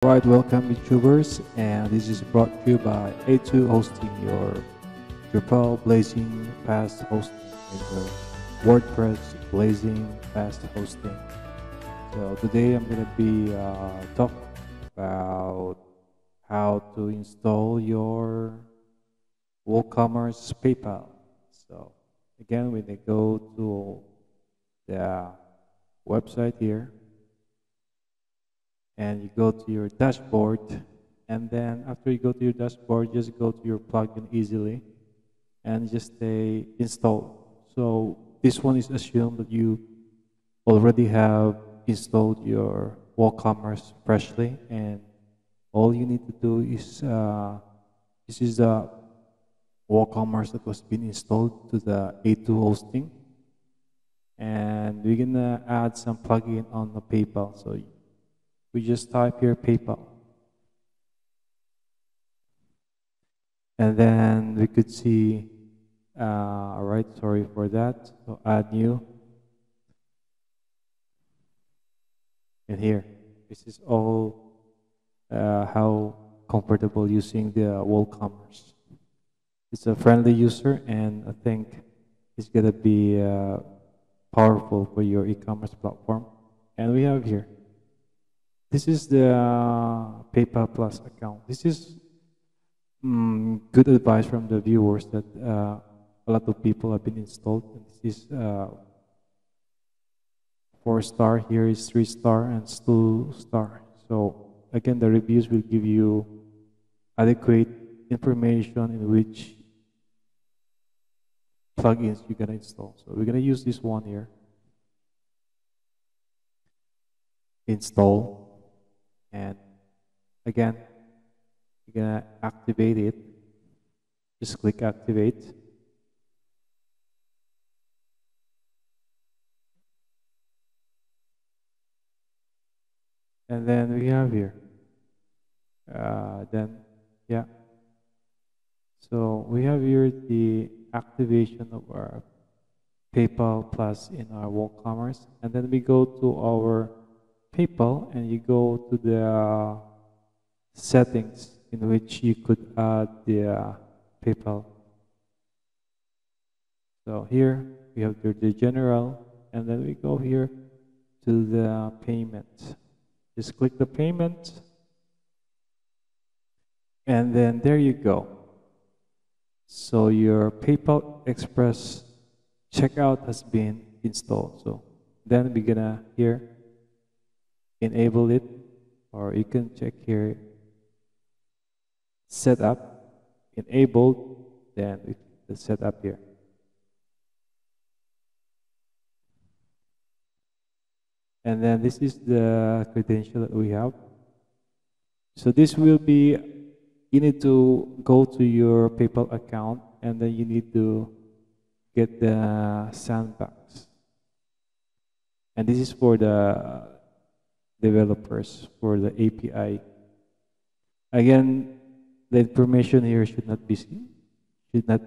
Right, welcome YouTubers, and this is brought to you by A2 Hosting, your pearl blazing fast hosting, and your WordPress blazing fast hosting. So today I'm gonna be talking about how to install your WooCommerce PayPal. So again, when they go to the website here, and you go to your dashboard, and then after you go to your dashboard, just go to your plugin easily and just say install. So this one is assumed that you already have installed your WooCommerce freshly, and all you need to do is this is the WooCommerce that was being installed to the A2 hosting, and we're gonna add some plugin on the PayPal. So we just type here PayPal. And then we could see, all right, sorry for that. So add new. And here, this is all how comfortable using the WooCommerce. It's a friendly user, and I think it's gonna be powerful for your e-commerce platform. And we have here. This is the PayPal Plus account. This is good advice from the viewers that a lot of people have been installed. And this is 4-star. Here is 3-star and 2-star. So again, the reviews will give you adequate information in which plugins you're gonna install. So we're gonna use this one here. Install. And again, you're gonna activate it. Just click activate. And then we have here. Yeah. So we have here the activation of our PayPal Plus in our WooCommerce. And then we go to our PayPal, and you go to the settings in which you could add the PayPal. So here we have the general, and then we go here to the payment. Just click the payment, and then there you go. So your PayPal Express checkout has been installed. So then we're gonna here enable it, or you can check here setup, enabled, then we click the setup here. And then this is the credential that we have. So this will be, you need to go to your PayPal account, and then you need to get the sandbox. And this is for the developers, for the API. Again, the information here should not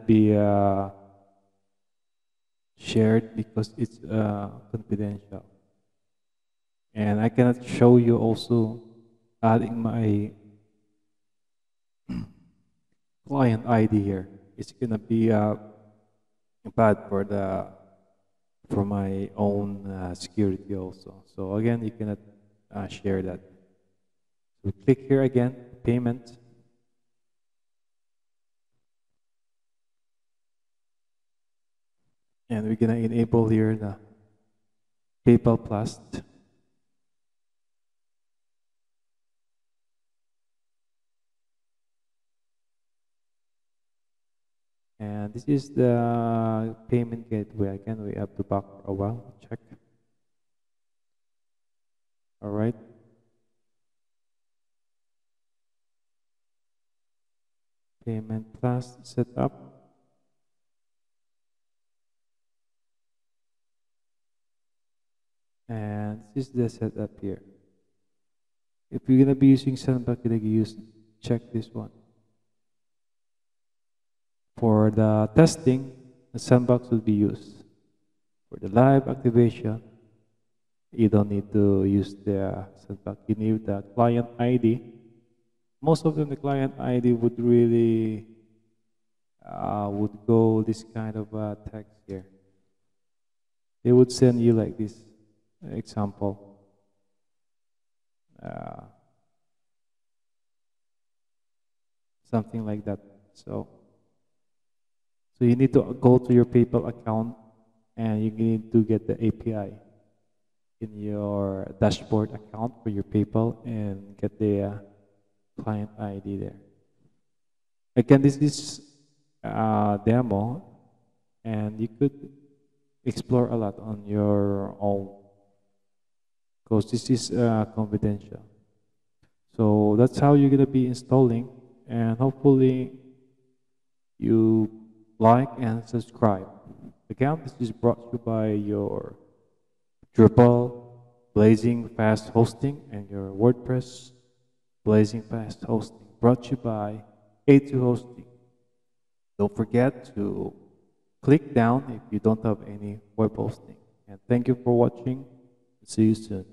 be shared because it's confidential. And I cannot show you also adding my client ID here. It's gonna be bad for my own security also. So again, you cannot share that. We click here again, payment. And we're gonna enable here the PayPal Plus. And this is the payment gateway. Again, we have to back for a while, check. All right. Payment Plus setup. And this is the setup here. If you're gonna be using Sandbox, you're gonna use check this one. For the testing, the Sandbox will be used. For the live activation, You don't need to use the sandbox. You need the client ID. Most of them, the client ID would really would go this kind of text here. They would send you like this example. Something like that. So you need to go to your PayPal account and you need to get the API in your dashboard account for your PayPal and get the client ID there. Again, this is a demo and you could explore a lot on your own because this is confidential. So that's how you're going to be installing, and hopefully you like and subscribe. Again, this is brought to you by your Drupal Blazing Fast Hosting and your WordPress Blazing Fast Hosting, brought to you by A2 Hosting. Don't forget to click down if you don't have any web hosting. And thank you for watching. See you soon.